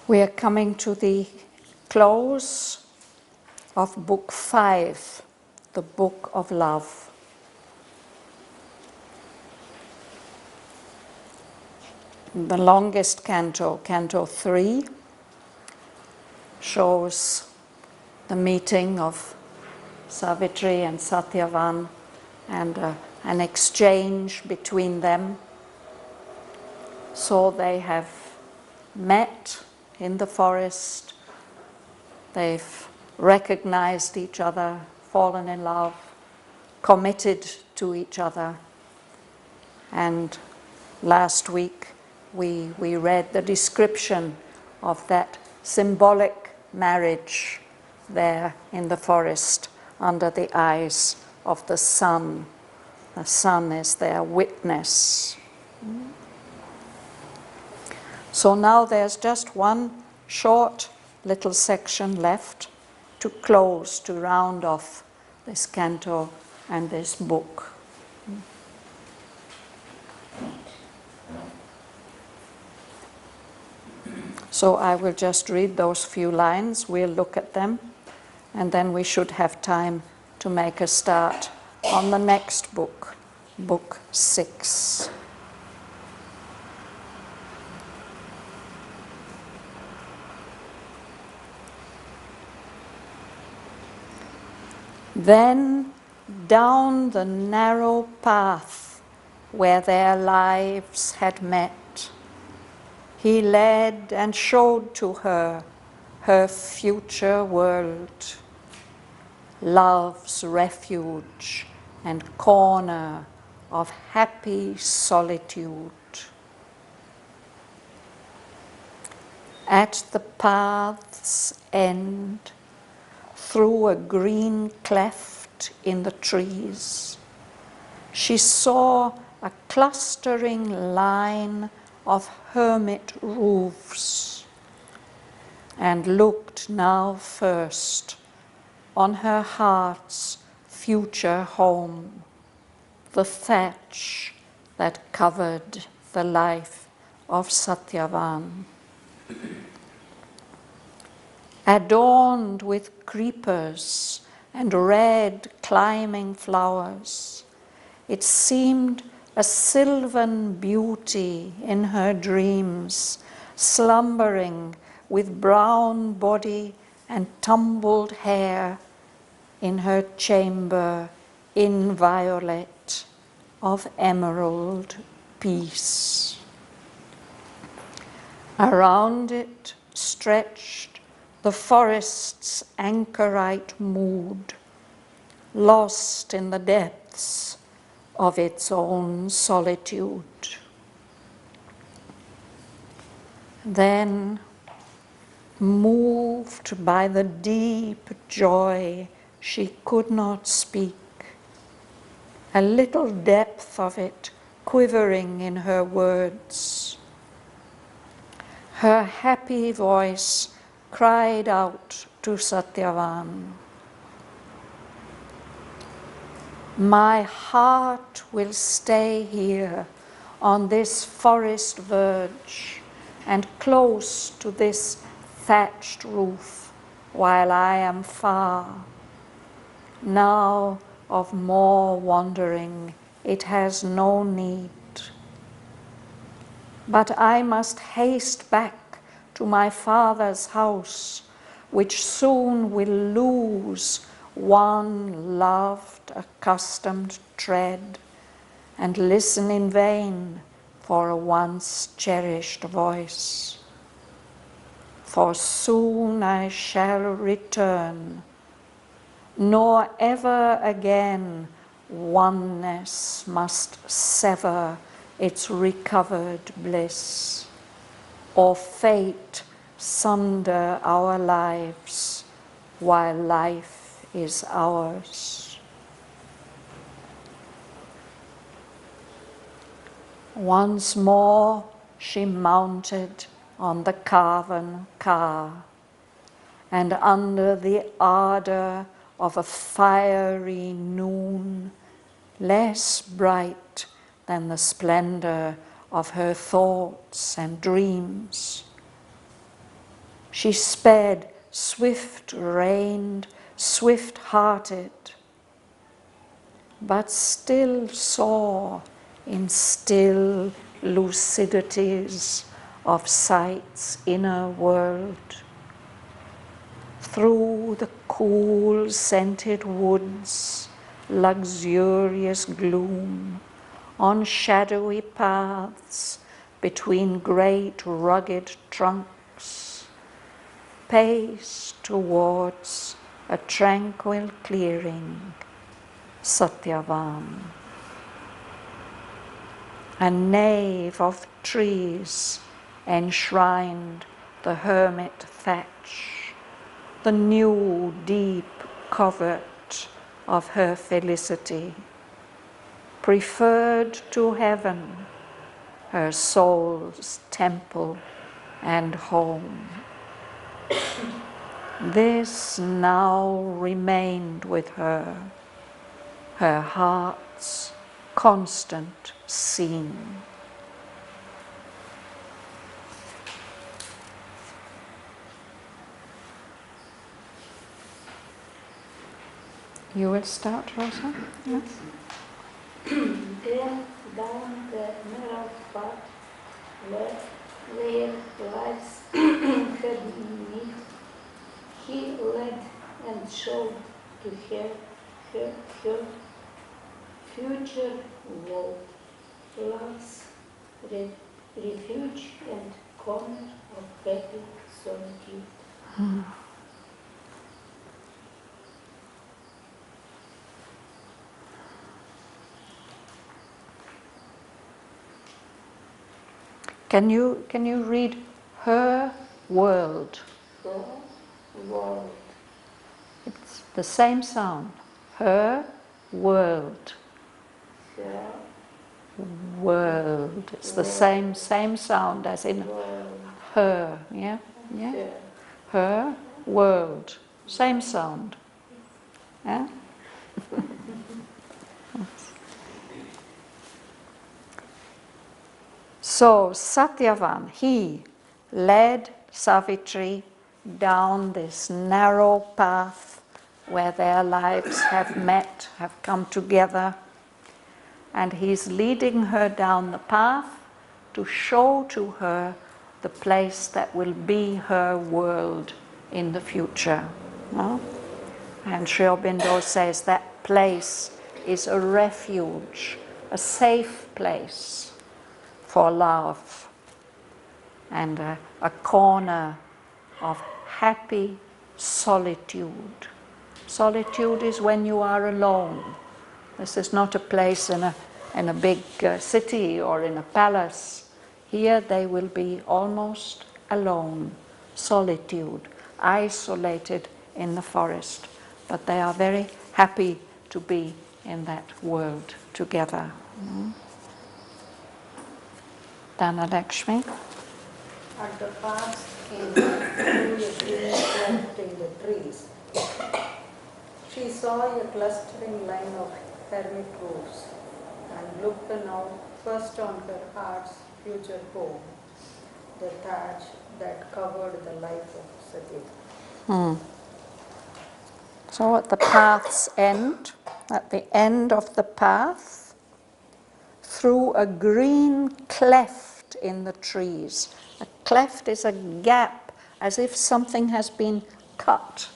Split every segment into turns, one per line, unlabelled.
We are coming to the close of Book 5, the Book of Love. The longest canto, Canto 3, shows the meeting of Savitri and SATYAVAN and an exchange between them. So they have met in the forest, they've recognized each other, fallen in love, committed to each other. And last week we read the description of that symbolic marriage there in the forest under the eyes of the sun. The sun is their witness. So now there's just one short little section left to close, to round off this canto and this book. So I will just read those few lines, we'll look at them, and then we should have time to make a start on the next book, Book 6. Then down the narrow path where their lives had met, he led and showed to her her future world, love's refuge and corner of happy solitude. At the path's end, through a green cleft in the trees, she saw a clustering line of hermit roofs, and looked now first on her heart's future home, the thatch that covered the life of Satyavan. Adorned with creepers and red climbing flowers, it seemed a sylvan beauty in her dreams, slumbering with brown body and tumbled hair in her chamber inviolate of emerald peace. Around it stretched the forest's anchorite mood, lost in the depths of its own solitude. Then, moved by the deep joy she could not speak, a little depth of it quivering in her words, her happy voice cried out to Satyavan, "My heart will stay here on this forest verge and close to this thatched roof while I am far. Now of more wandering it has no need. But I must haste back to my father's house, which soon will lose one loved, accustomed tread, and listen in vain for a once cherished voice. For soon I shall return, nor ever again oneness must sever its recovered bliss, or fate sunder our lives while life is ours." Once more she mounted on the carven car, and under the ardor of a fiery noon, less bright than the splendor of her thoughts and dreams, She sped, swift-reined, swift-hearted, but still saw in still lucidities of sight's inner world. Through the cool scented woods, luxurious gloom, on shadowy paths between great rugged trunks, pace towards a tranquil clearing, Satyavan. A nave of trees enshrined the hermit thatch, the new deep covert of her felicity, preferred to heaven, her soul's temple and home. This now remained with her, her heart's constant scene. You will start, Rosa? Yes.
Then down the narrow path where lives had meet, he led and showed to her future world, love's refuge and corner of happy solitude.
Can you read her world?
Her world.
It's the same sound. Her world.
Her
world. It's the
world.
same sound as in
world.
her. Yeah? Yeah?
Her.
Her world. Same sound. Yeah? So Satyavan, he led Savitri down this narrow path where their lives have met, have come together, and he's leading her down the path to show to her the place that will be her world in the future. No? And Sri Aurobindo says that place is a refuge, a safe place for love, and a corner of happy solitude. Solitude is when you are alone. This is not a place in a big city or in a palace. Here they will be almost alone, solitude, isolated in the forest. But they are very happy to be in that world together. Dhanalakshmi.
At the path's end, through a green cleft in the trees, she saw a clustering line of hermit roofs and looked now first on her heart's future home, the thatch that covered the life of Satyavan.
So at the path's end, at the end of the path, through a green cleft in the trees. A cleft is a gap, as if something has been cut.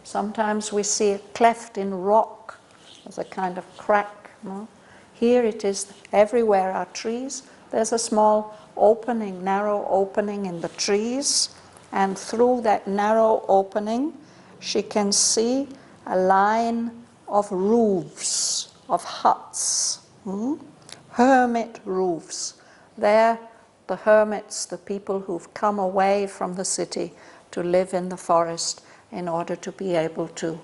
Sometimes we see a cleft in rock as a kind of crack. No? Here it is, everywhere are trees. There's a small opening, narrow opening in the trees, and through that narrow opening she can see a line of roofs, of huts. Hermit roofs. They're the hermits, the people who've come away from the city to live in the forest in order to be able to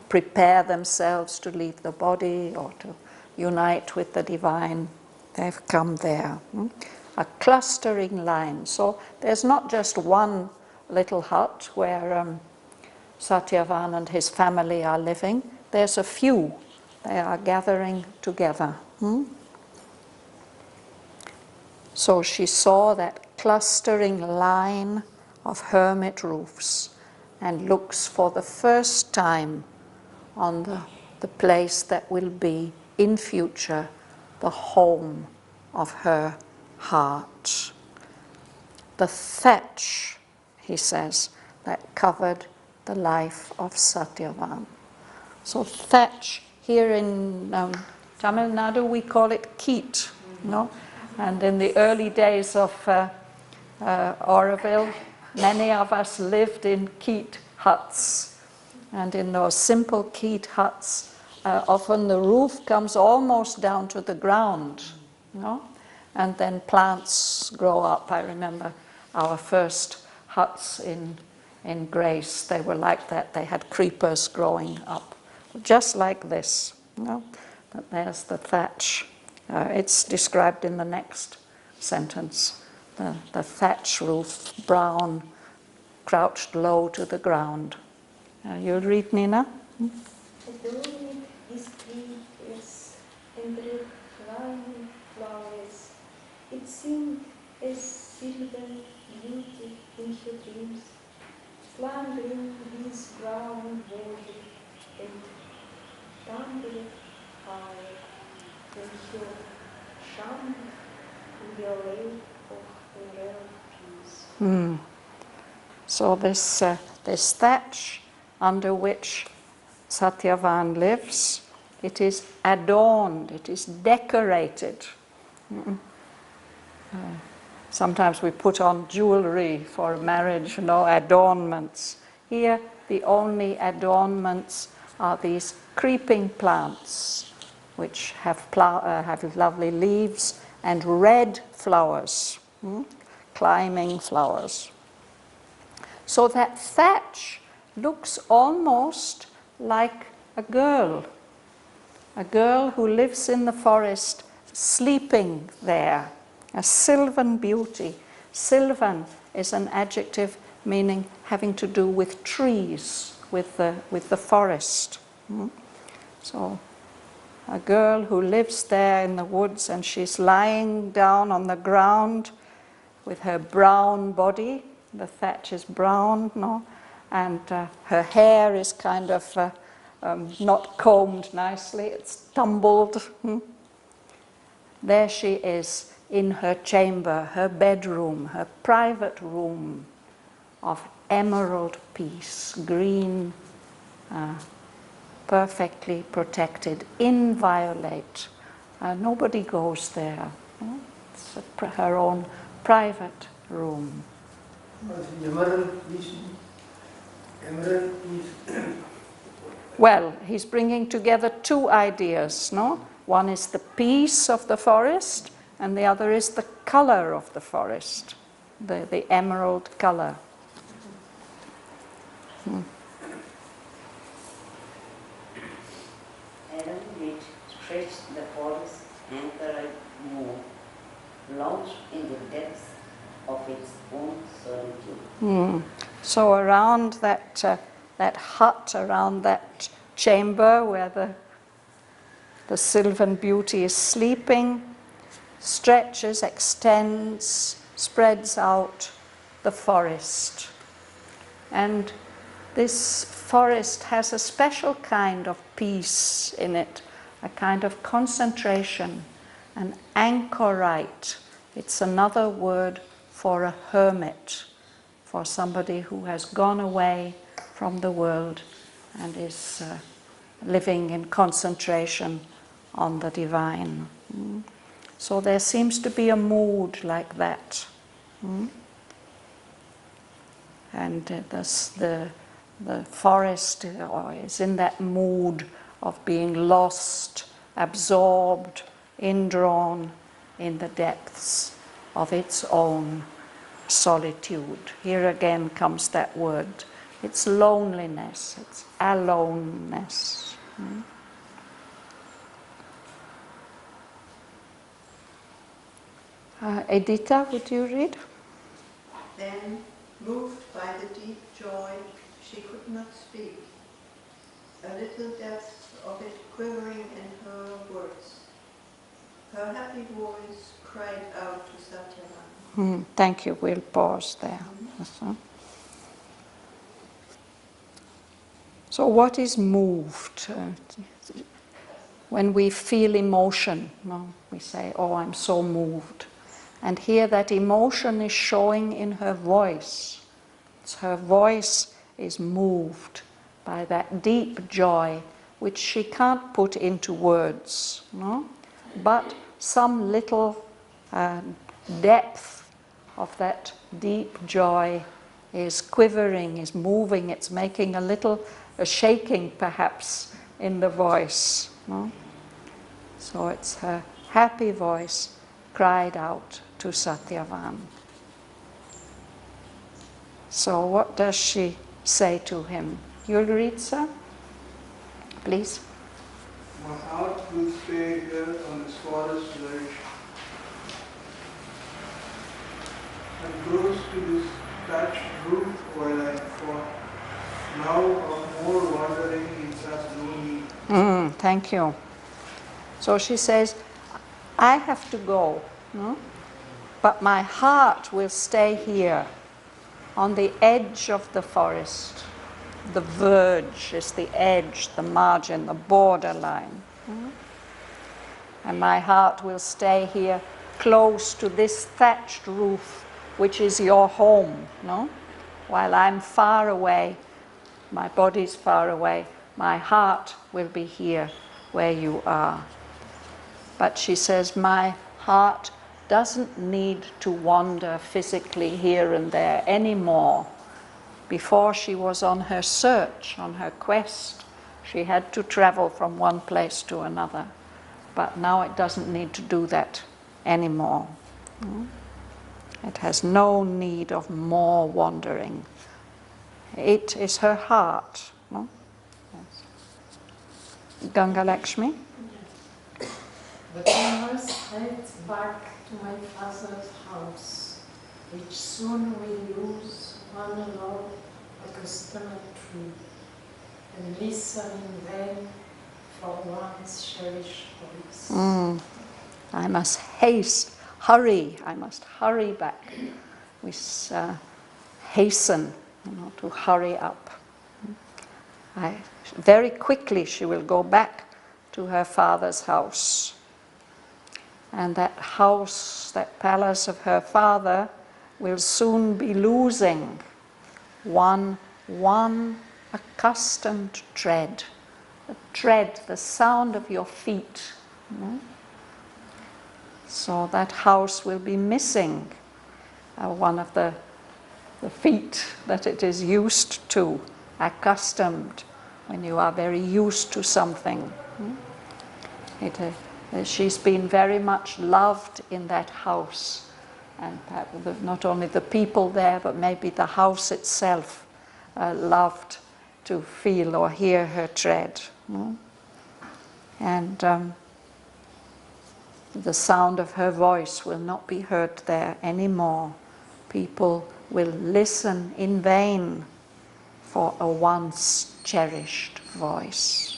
prepare themselves to leave the body or to unite with the divine. They've come there. A clustering line. So there's not just one little hut where Satyavan and his family are living. There's a few. They are gathering together. So she saw that clustering line of hermit roofs and looks for the first time on the place that will be in future the home of her heart. The thatch, he says, that covered the life of Satyavan. So thatch, here in Tamil Nadu we call it keet, no? And in the early days of Auroville, many of us lived in keet huts. And in those simple keet huts, often the roof comes almost down to the ground, no? And then plants grow up. I remember our first huts in Grace, they were like that. They had creepers growing up, just like this, you know? But there's the thatch. It's described in the next sentence. The thatch roof, brown, crouched low to the ground. You'll read, Nina?
Adorning his creepers and red flowering flowers, it seemed as silver beauty in her dreams, slumbering these brown body and tumbling high when her shone in the array of the rare peace.
So this thatch under which Satyavan lives, it is adorned, it is decorated. Sometimes we put on jewelry for marriage, no adornments. Here, the only adornments are these creeping plants, which have lovely leaves and red flowers, climbing flowers. So that thatch looks almost like a girl who lives in the forest, sleeping there, a sylvan beauty. Sylvan is an adjective meaning having to do with trees, with the forest. So a girl who lives there in the woods, and she's lying down on the ground with her brown body. The thatch is brown, no? And her hair is kind of not combed nicely, it's tumbled. There she is in her chamber, her bedroom, her private room of emerald peace, green, perfectly protected, inviolate. Nobody goes there. It's her own private room.
Emerald is
Well, he's bringing together two ideas, no? One is the peace of the forest, and the other is the color of the forest, the emerald color.
Heaven which stretched the forest anchored moon, launched in the depths of its own solitude.
So around that hut, around that chamber where the sylvan beauty is sleeping, stretches, extends, spreads out the forest. And this forest has a special kind of peace in it, a kind of concentration, an anchorite. It's another word for a hermit, for somebody who has gone away from the world and is living in concentration on the divine. So there seems to be a mood like that. And the forest is in that mood of being lost, absorbed, indrawn in the depths of its own solitude. Here again comes that word. It's loneliness, it's aloneness. Edita, would you read?
Then, moved by the deep joy, she could not speak, a little depth of it quivering in her words. Her happy voice cried out to Satyavan.
Thank you, we'll pause there. So what is moved? When we feel emotion, we say, oh, I'm so moved. And here that emotion is showing in her voice. Her voice is moved by that deep joy which she can't put into words, but some little depth of that deep joy is quivering, is moving, it's making a shaking perhaps in the voice. So it's her happy voice cried out to Satyavan. So what does she say to him? You'll read, sir? Please.
My heart will stay here on this forest ledge and close to this thatched roof while I fall. Now of more wandering it has no need.
Thank you. So she says, I have to go, but my heart will stay here on the edge of the forest. The verge is the edge, the margin, the borderline. And my heart will stay here close to this thatched roof, which is your home, While I'm far away, my body's far away, my heart will be here where you are. But she says, my heart doesn't need to wander physically here and there anymore. Before she was on her search, on her quest, she had to travel from one place to another. But now it doesn't need to do that anymore. It has no need of more wandering. It is her heart. Yes. Ganga Lakshmi?
But I must head back to my father's house, which soon will lose one love accustomed to, and listen in vain for one's cherished voice.
I must hurry. I must hurry back. We hasten, to hurry up. Very quickly she will go back to her father's house. And that house, that palace of her father, will soon be losing one accustomed tread. The tread, the sound of your feet. So that house will be missing one of the feet that it is used to, accustomed, when you are very used to something. She's been very much loved in that house, and not only the people there, but maybe the house itself loved to feel or hear her tread. And the sound of her voice will not be heard there anymore. People will listen in vain for a once cherished voice.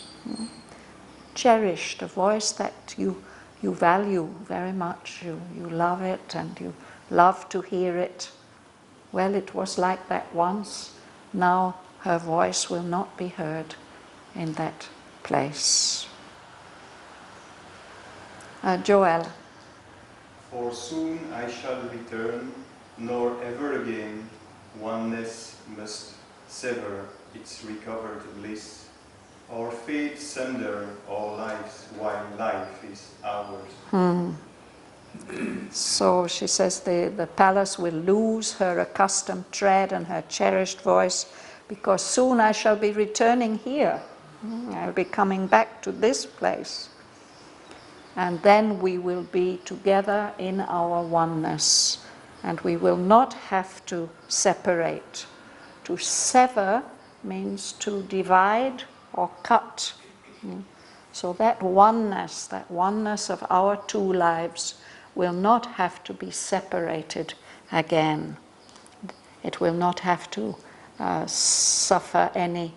Cherished, a voice that you value very much, you love it and you love to hear it. Well, it was like that once. Now her voice will not be heard in that place. Joel.
For soon I shall return, nor ever again oneness must sever its recovered bliss. Our fate sunder our lives while life is ours.
So she says the palace will lose her accustomed tread and her cherished voice, because soon I shall be returning here. I'll be coming back to this place. And then we will be together in our oneness, and we will not have to separate. To sever means to divide or cut. So that oneness of our two lives will not have to be separated again. It will not have to suffer any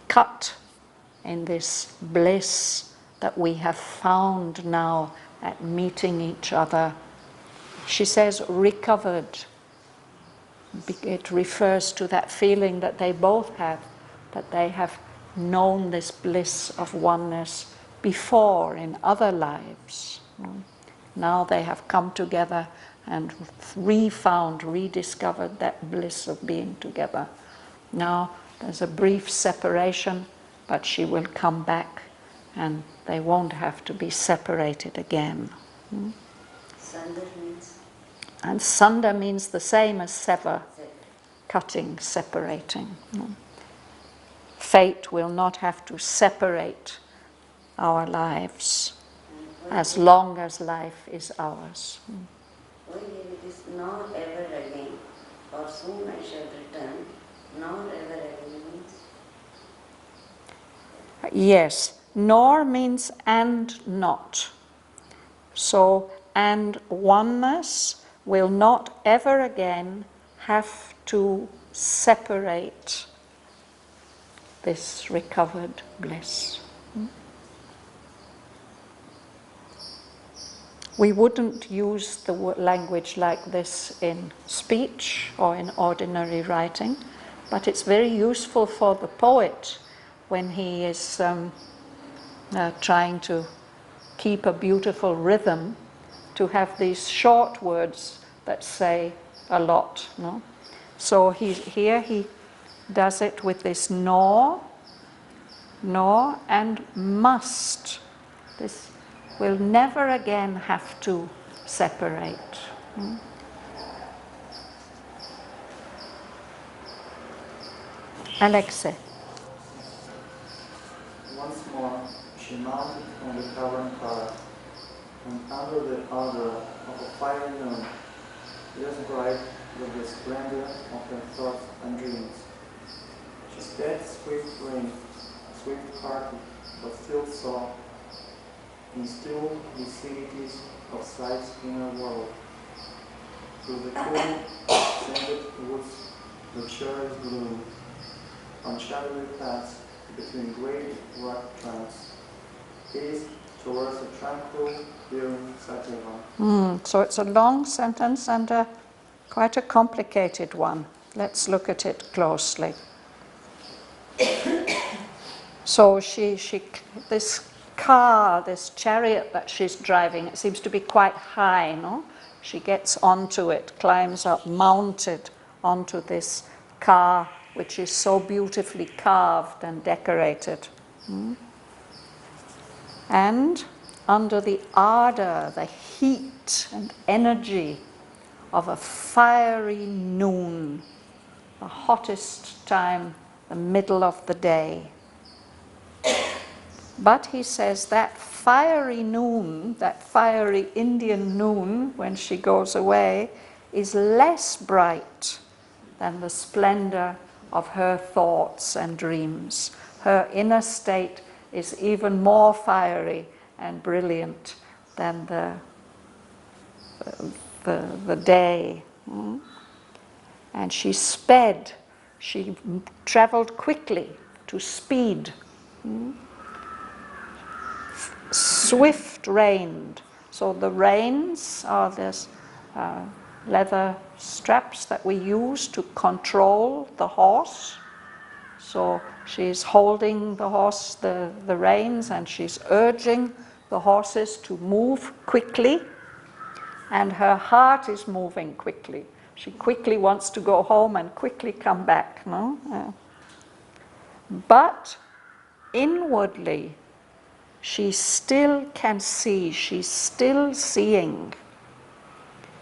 cut in this bliss that we have found now at meeting each other. She says recovered. It refers to that feeling that they both have that they have known this bliss of oneness before in other lives. Now they have come together and rediscovered that bliss of being together. Now there's a brief separation, but she will come back and they won't have to be separated again.
Sundar means?
And sunda means the same as sever, cutting, separating. Fate will not have to separate our lives as long as life is ours.
Why it is nor ever again, or soon I shall return, nor ever again means?
Yes, nor means and not. So, and oneness will not ever again have to separate this recovered bliss. We wouldn't use the language like this in speech or in ordinary writing, but it's very useful for the poet when he is trying to keep a beautiful rhythm, to have these short words that say a lot. No? So here he does it with this nor and must. This will never again have to separate. Alexei.
Once more, she mounted on the cavern car, and under the ardor of a fiery noon, less bright with the splendor of her thoughts and dreams, she sped swift-winged, swift-hearted, but still saw, in still vicinities of sight's inner world, through the cool, scented woods, the cherries bloom, on shadowy paths between great rock trunks, east towards a tranquil, clearing SATYAVAN.
So it's a long sentence and quite a complicated one. Let's look at it closely. So this car, this chariot that she's driving, it seems to be quite high, no? She gets onto it, climbs up, mounted onto this car, which is so beautifully carved and decorated. And under the ardor, the heat and energy of a fiery noon, the hottest time, the middle of the day. But he says that fiery noon, that fiery Indian noon, when she goes away, is less bright than the splendor of her thoughts and dreams. Her inner state is even more fiery and brilliant than the day. And she sped, she traveled quickly, to speed. Swift-reined. So the reins are this leather straps that we use to control the horse. So she's holding the horse, the reins, and she's urging the horses to move quickly, and her heart is moving quickly. She quickly wants to go home and quickly come back. No? But inwardly, she still can see, she's still seeing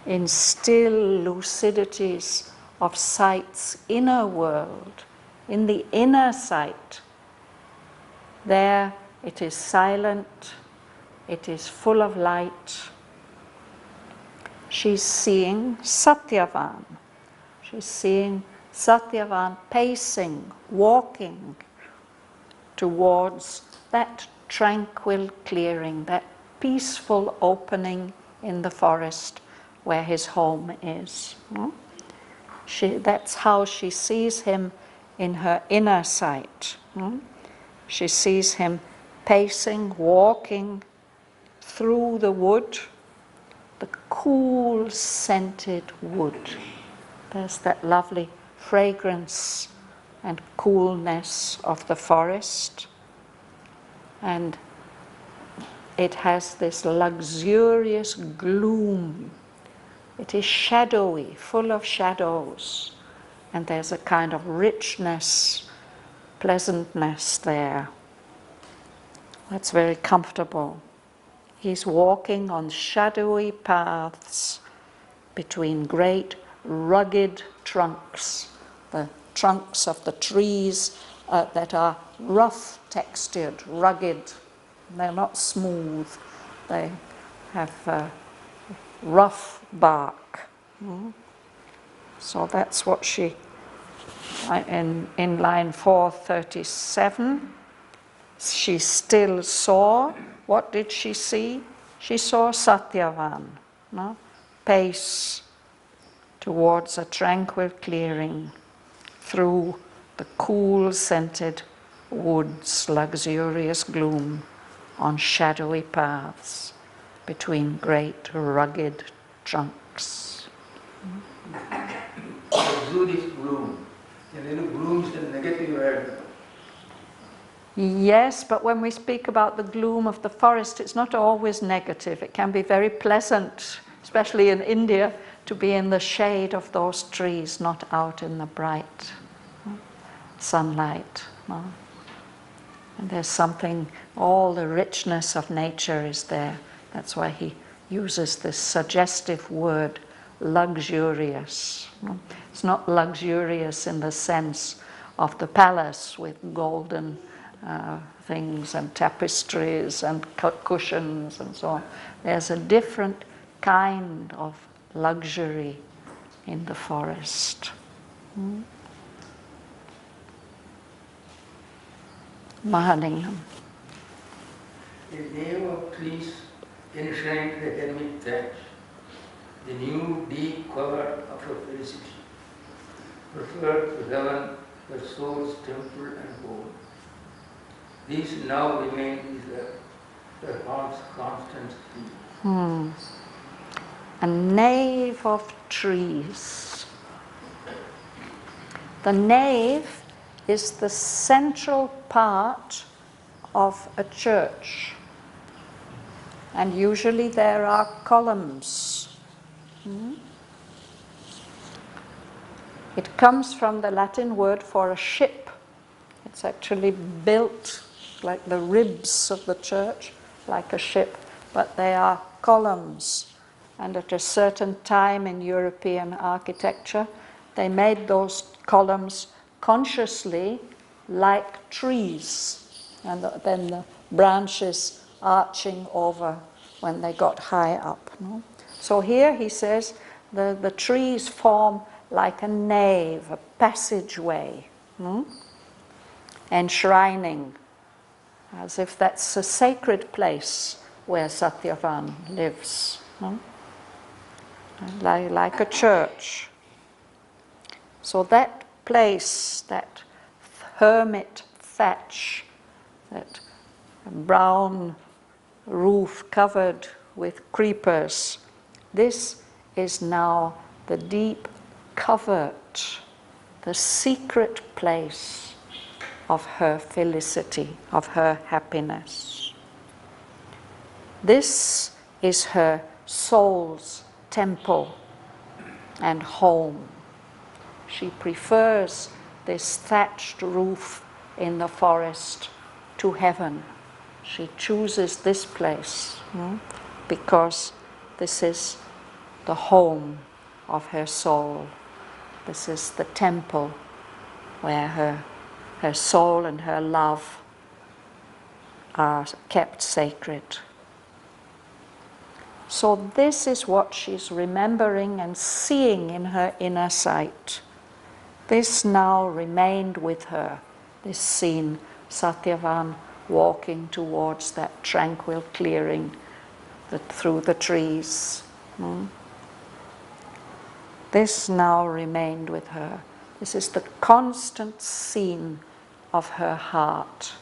in still lucidities of sight's inner world. In the inner sight, there it is silent, it is full of light. She's seeing SATYAVAN. She's seeing SATYAVAN pacing, walking towards that tranquil clearing, that peaceful opening in the forest where his home is. That's how she sees him in her inner sight. She sees him pacing, walking through the wood, the cool scented wood. There's that lovely fragrance and coolness of the forest. And it has this luxurious gloom. It is shadowy, full of shadows, and there's a kind of richness, pleasantness there. That's very comfortable. He's walking on shadowy paths between great rugged trunks, the trunks of the trees that are rough textured, rugged. They're not smooth. They have rough bark. So that's what she, in line 437, she still saw. What did she see? She saw Satyavan, no? Pace towards a tranquil clearing through the cool scented woods, luxurious gloom on shadowy paths between great rugged trunks.
Luxurious gloom. And gloom is a negative word.
Yes, but when we speak about the gloom of the forest, it's not always negative. It can be very pleasant, especially in India, to be in the shade of those trees, not out in the bright sunlight. No? And there's something, all the richness of nature is there. That's why he uses this suggestive word, luxurious. No? It's not luxurious in the sense of the palace with golden things and tapestries and cushions and so on. There's a different kind of luxury in the forest. Mahalingam.
The name of trees enshrined the hermit thatch, the new deep cover of her felicity, preferred to heaven, her soul's temple and home. These now remain the heart's constant theme.
A nave of trees. The nave is the central part of a church. And usually there are columns. It comes from the Latin word for a ship. It's actually built like the ribs of the church, like a ship, but they are columns. And at a certain time in European architecture, they made those columns consciously like trees, and then the branches arching over when they got high up. No? So here he says the trees form like a nave, a passageway, enshrining, as if that's a sacred place where Satyavan lives, like a church. So that place, that hermit thatch, that brown roof covered with creepers, this is now the deep covert, the secret place of her felicity, of her happiness. This is her soul's temple and home. She prefers this thatched roof in the forest to heaven. She chooses this place because this is the home of her soul. This is the temple where her soul and her love are kept sacred. So this is what she's remembering and seeing in her inner sight. This now remained with her, this scene, Satyavan walking towards that tranquil clearing through the trees. This now remained with her. This is the constant scene of her heart.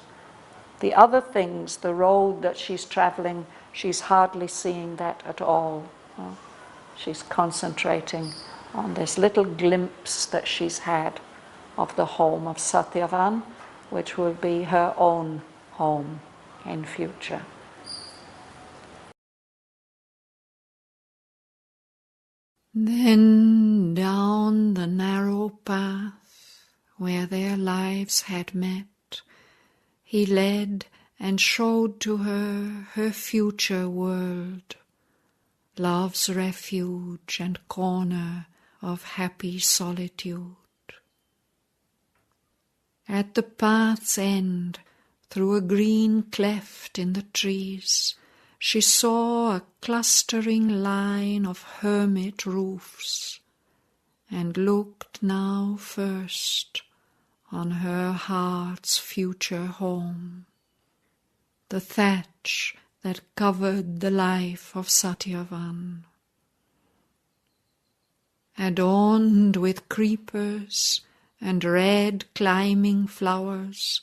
The other things, the road that she's traveling, she's hardly seeing that at all. She's concentrating on this little glimpse that she's had of the home of Satyavan, which will be her own home in future. Then down the narrow path where their lives had met, he led and showed to her her future world, love's refuge and corner of happy solitude. At the path's end, through a green cleft in the trees, she saw a clustering line of hermit roofs, and looked now first on her heart's future home, the thatch that covered the life of Satyavan. Adorned with creepers and red climbing flowers,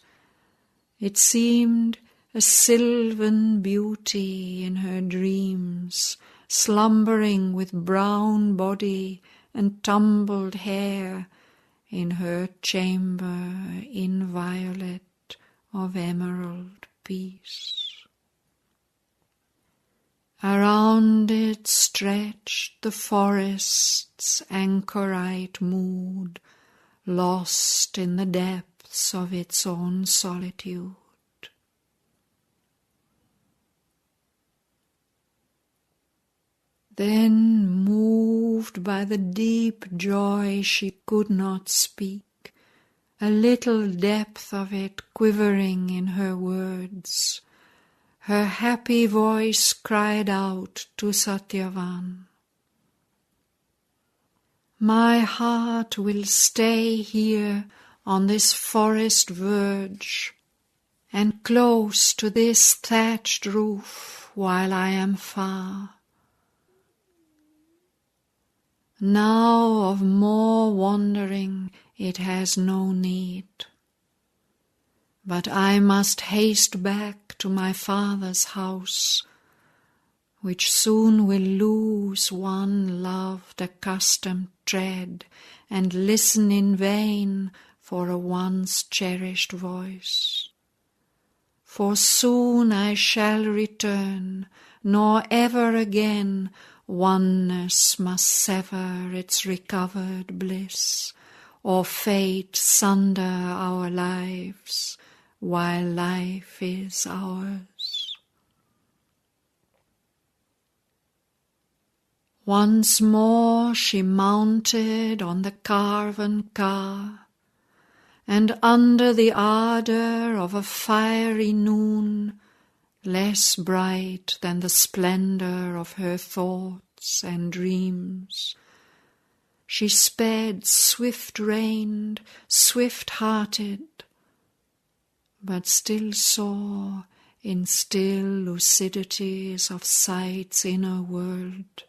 it seemed a sylvan beauty in her dreams, slumbering with brown body and tumbled hair in her chamber inviolate of emerald peace. Around it stretched the forest's anchorite mood, lost in the depths of its own solitude. Then, moved by the deep joy she could not speak, a little depth of it quivering in her words, her happy voice cried out to Satyavan, "My heart will stay here on this forest verge, and close to this thatched roof while I am far. Now of more wandering it has no need, but I must haste back to my father's house, which soon will lose one loved accustomed tread, and listen in vain for a once cherished voice. For soon I shall return, nor ever again oneness must sever its recovered bliss, or fate sunder our lives while life is ours." Once more she mounted on the carven car, and under the ardour of a fiery noon, less bright than the splendour of her thoughts and dreams, she sped swift-reined, swift-hearted, but still saw in still lucidities of sight's inner world,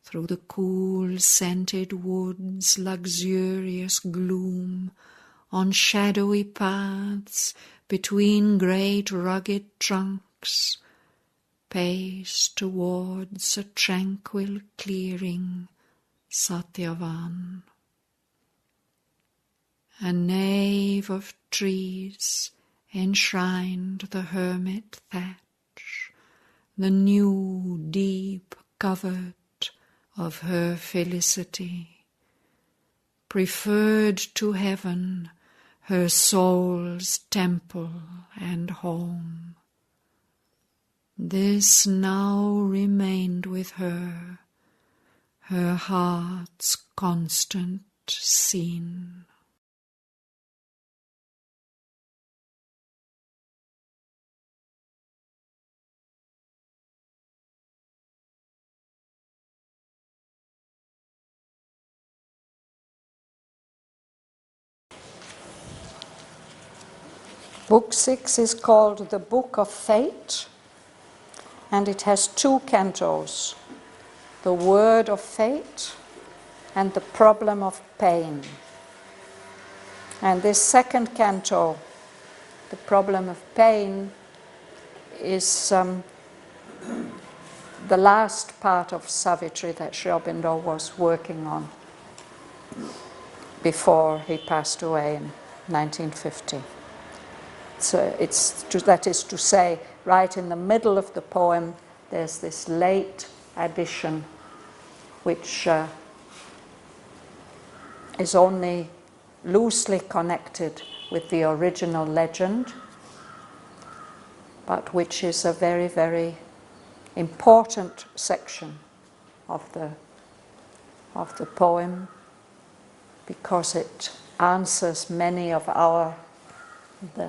through the cool scented woods' luxurious gloom, on shadowy paths between great rugged trunks, pace towards a tranquil clearing, Satyavan. A nave of trees enshrined the hermit thatch, the new deep covert of her felicity, preferred to heaven, her soul's temple and home. This now remained with her, her heart's constant scene. Book 6 is called The Book of Fate, and it has 2 cantos, The Word of Fate and The Problem of Pain. And this second canto, The Problem of Pain, is the last part of Savitri that Aurobindo was working on. before he passed away in 1950. So that is to say, right in the middle of the poem, there's this late addition which is only loosely connected with the original legend, but which is a very, very important section of the poem, because it answers many of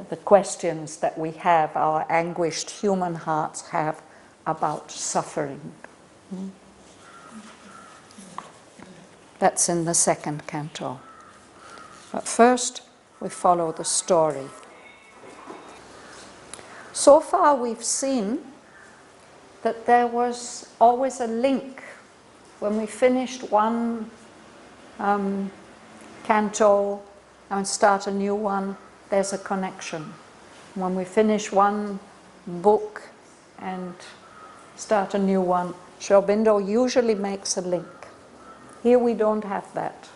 the questions that we have, our anguished human hearts have about suffering. That's in the second canto. But first, we follow the story. So far, we've seen that there was always a link. When we finished one canto and start a new one, there's a connection. When we finish one book and start a new one, Aurobindo usually makes a link. Here we don't have that.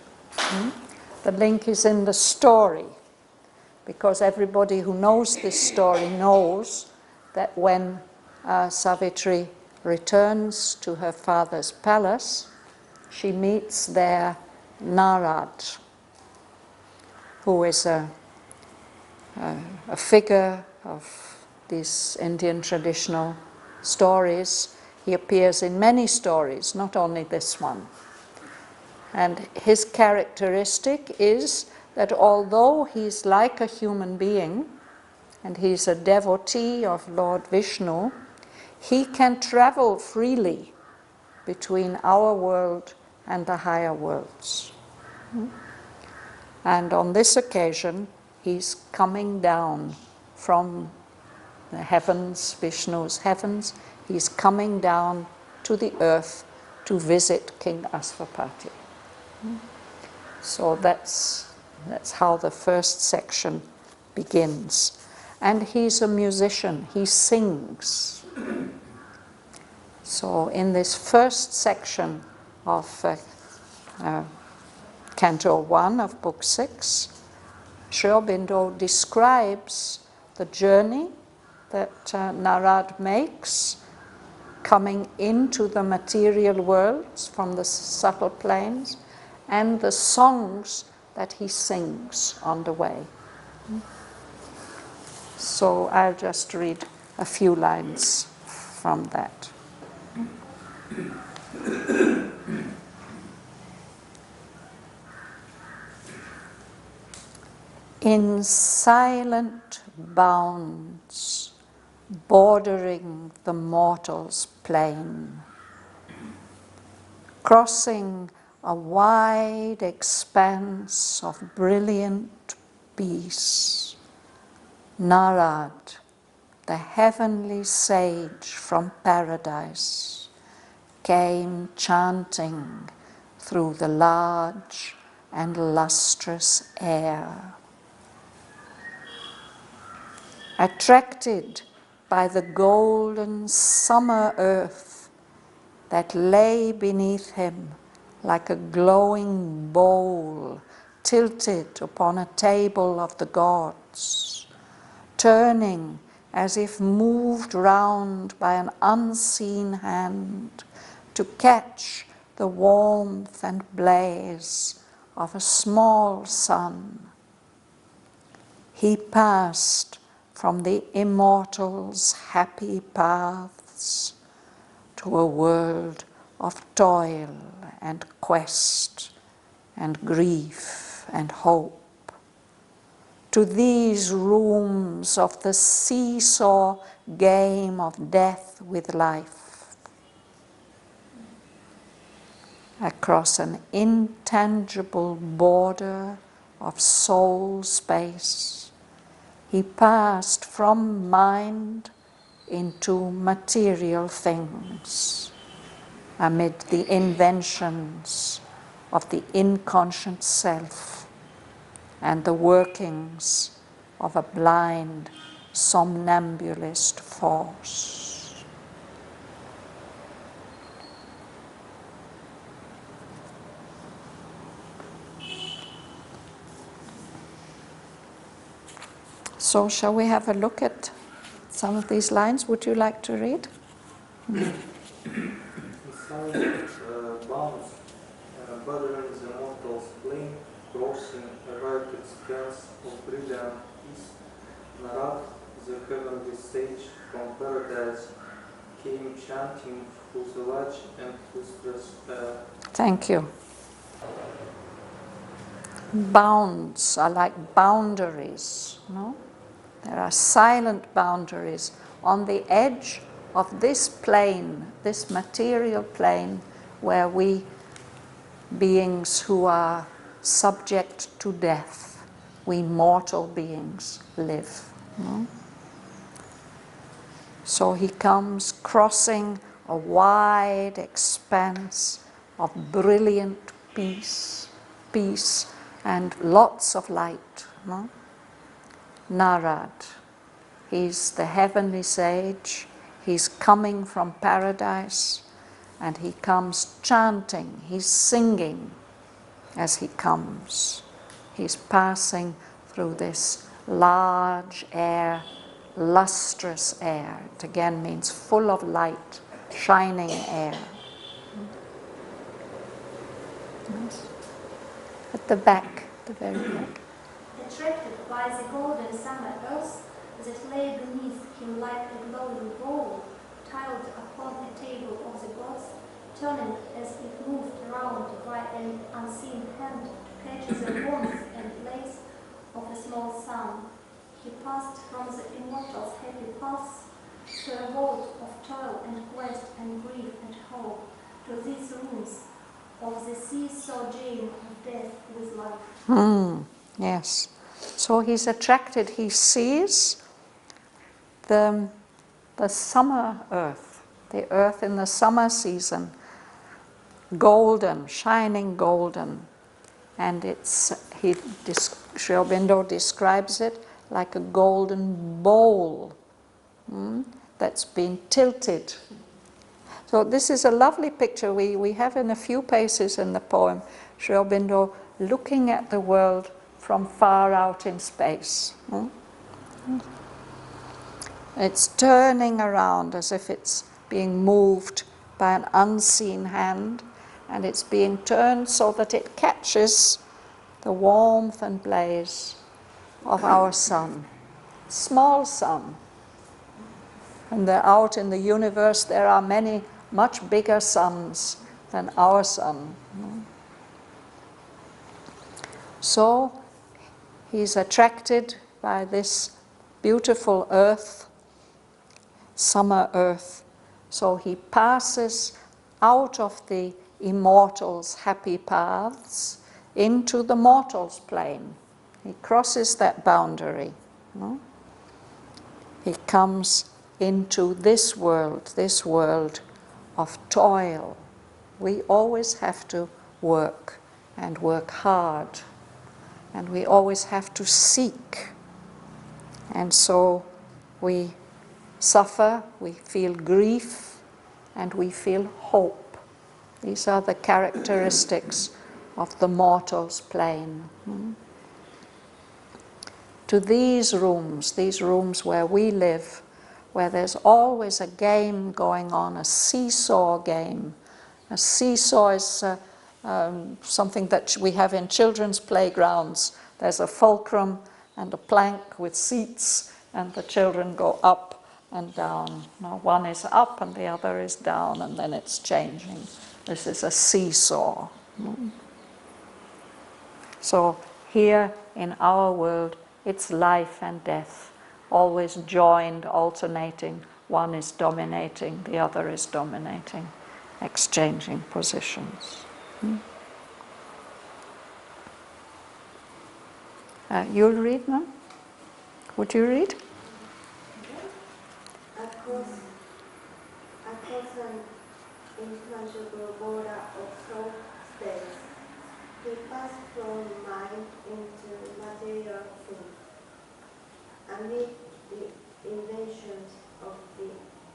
The link is in the story, because everybody who knows this story knows that when Savitri returns to her father's palace, she meets there Narad, who is a figure of these Indian traditional stories. He appears in many stories, not only this one. And his characteristic is that although he's like a human being, and he's a devotee of Lord Vishnu, he can travel freely between our world and the higher worlds. And on this occasion, he's coming down from the heavens, Vishnu's heavens. He's coming down to the earth to visit King Asvapati. So that's how the first section begins. And he's a musician, he sings. So in this first section of Canto 1 of Book 6, Aurobindo describes the journey that Narad makes coming into the material worlds from the subtle planes, and the songs that he sings on the way. So I'll just read a few lines from that. In silent bounds, bordering the mortal's plain, crossing a wide expanse of brilliant peace, Narad, the heavenly sage from paradise, came chanting through the large and lustrous air. Attracted by the golden summer earth that lay beneath him like a glowing bowl tilted upon a table of the gods, turning as if moved round by an unseen hand to catch the warmth and blaze of a small sun. He passed from the immortal's happy paths to a world of toil and quest and grief and hope, to these rooms of the seesaw game of death with life, across an intangible border of soul space. He passed from mind into material things, amid the inventions of the inconscient self and the workings of a blind somnambulist force. So shall we have a look at some of these lines? Would you like to read?
The silent bounds bothering the mortal's plane, crossing a right expanse of brilliant peace. Narad, the heavenly sage from paradise, came chanting through the large and whisperous air.
Thank you. Bounds are like boundaries, no? There are silent boundaries on the edge of this plane, this material plane, where we beings who are subject to death, we mortal beings live. No? So he comes crossing a wide expanse of brilliant peace and lots of light. No? Narad, he's the heavenly sage, he's coming from paradise, and he comes chanting, he's singing as he comes. He's passing through this large air, lustrous air. It again means full of light, shining air. Yes. At the back, the very back.
Attracted by the golden summer earth that lay beneath him like a glowing bowl, tiled upon a table of the gods, turning as if moved round by an unseen hand to catch the warmth and blaze of a small sun, he passed from the immortal's happy pulse to a world of toil and quest and grief and hope, to these rooms of the seesaw game of death with life.
Yes. So he's attracted, he sees the summer earth, the earth in the summer season, golden, shining golden. And Sri Aurobindo describes it like a golden bowl that's been tilted. So this is a lovely picture we have in a few places in the poem, Sri Aurobindo looking at the world from far out in space. It's turning around as if it's being moved by an unseen hand, and it's being turned so that it catches the warmth and blaze of our sun. Small sun. And out in the universe there are many much bigger suns than our sun. So he's attracted by this beautiful earth, summer earth. So he passes out of the immortals' happy paths into the mortals' plane. He crosses that boundary. He comes into this world of toil. We always have to work and work hard. And we always have to seek. And so we suffer, we feel grief, and we feel hope. These are the characteristics of the mortal's plane. To these rooms where we live, where there's always a game going on, a seesaw game. A seesaw is something that we have in children's playgrounds. There's a fulcrum and a plank with seats, and the children go up and down. Now one is up and the other is down, and then it's changing. This is a seesaw. So here in our world, it's life and death, always joined, alternating. One is dominating, the other is dominating, exchanging positions. You'll read now? Would you read?
Across an intangible border of soul space, he passed from mind into material things, amid the inventions of the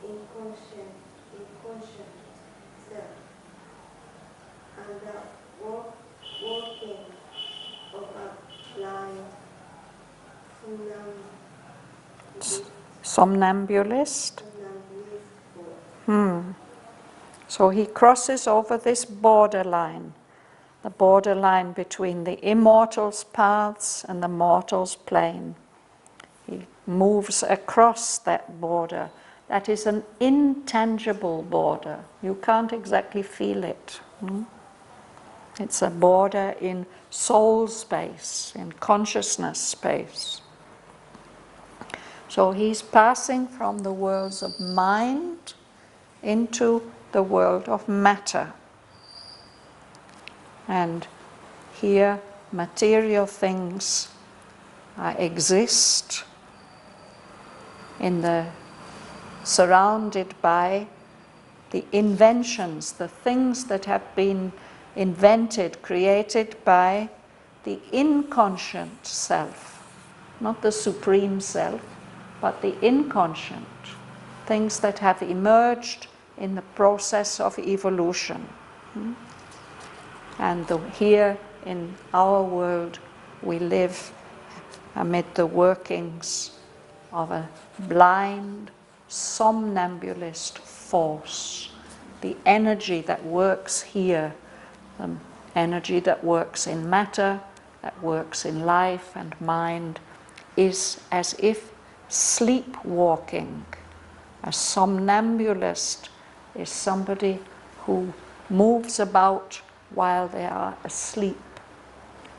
inconscient self, and the working of a blind,
Somnambulist? So he crosses over this borderline, the borderline between the immortal's paths and the mortal's plane. He moves across that border. That is an intangible border. You can't exactly feel it. It's a border in soul space, in consciousness space. So he's passing from the worlds of mind into the world of matter. And here material things exist surrounded by the inventions, the things that have been invented, created by the inconscient self, not the supreme self, but the inconscient, things that have emerged in the process of evolution. And here in our world, we live amid the workings of a blind, somnambulist force. The energy that works here, the energy that works in matter, that works in life and mind, is as if sleepwalking. A somnambulist is somebody who moves about while they are asleep.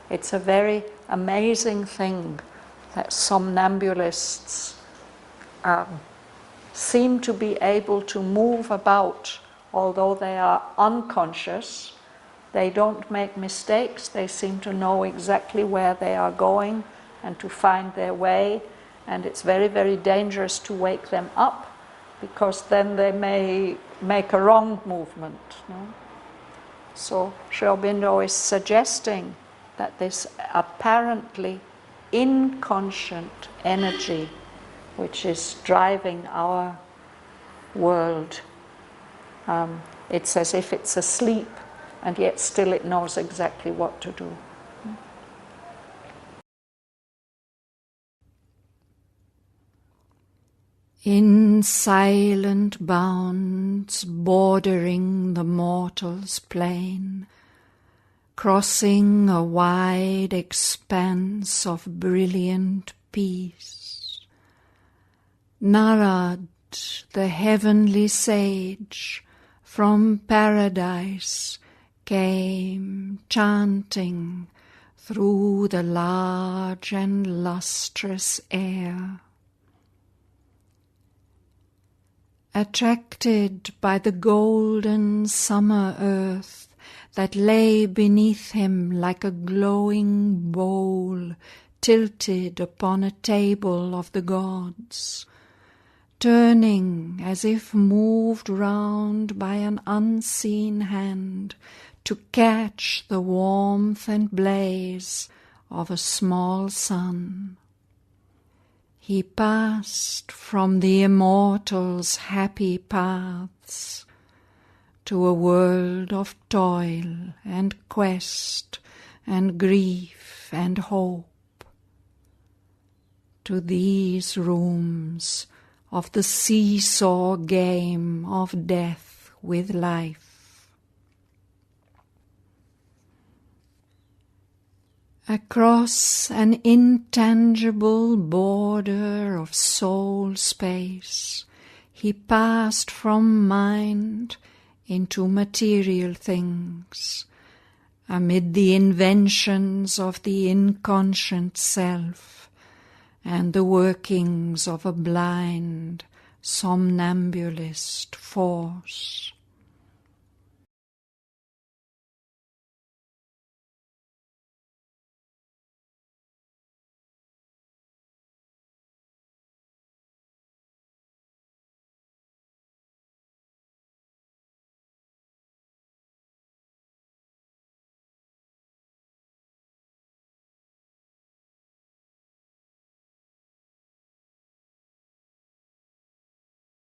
It's a very amazing thing that somnambulists seem to be able to move about, although they are unconscious. They don't make mistakes. They seem to know exactly where they are going and to find their way. And it's very, very dangerous to wake them up, because then they may make a wrong movement. No? So Aurobindo is suggesting that this apparently inconscient energy which is driving our world, it's as if it's asleep, and yet still it knows exactly what to do.
In silent bounds bordering the mortal's plain, crossing a wide expanse of brilliant peace, Narad, the heavenly sage, from paradise came chanting through the large and lustrous air. Attracted by the golden summer earth that lay beneath him like a glowing bowl tilted upon a table of the gods, turning as if moved round by an unseen hand to catch the warmth and blaze of a small sun. He passed from the immortal's happy paths to a world of toil and quest and grief and hope, to these rooms of the seesaw game of death with life. Across an intangible border of soul space, he passed from mind into material things, amid the inventions of the inconscient self and the workings of a blind, somnambulist force.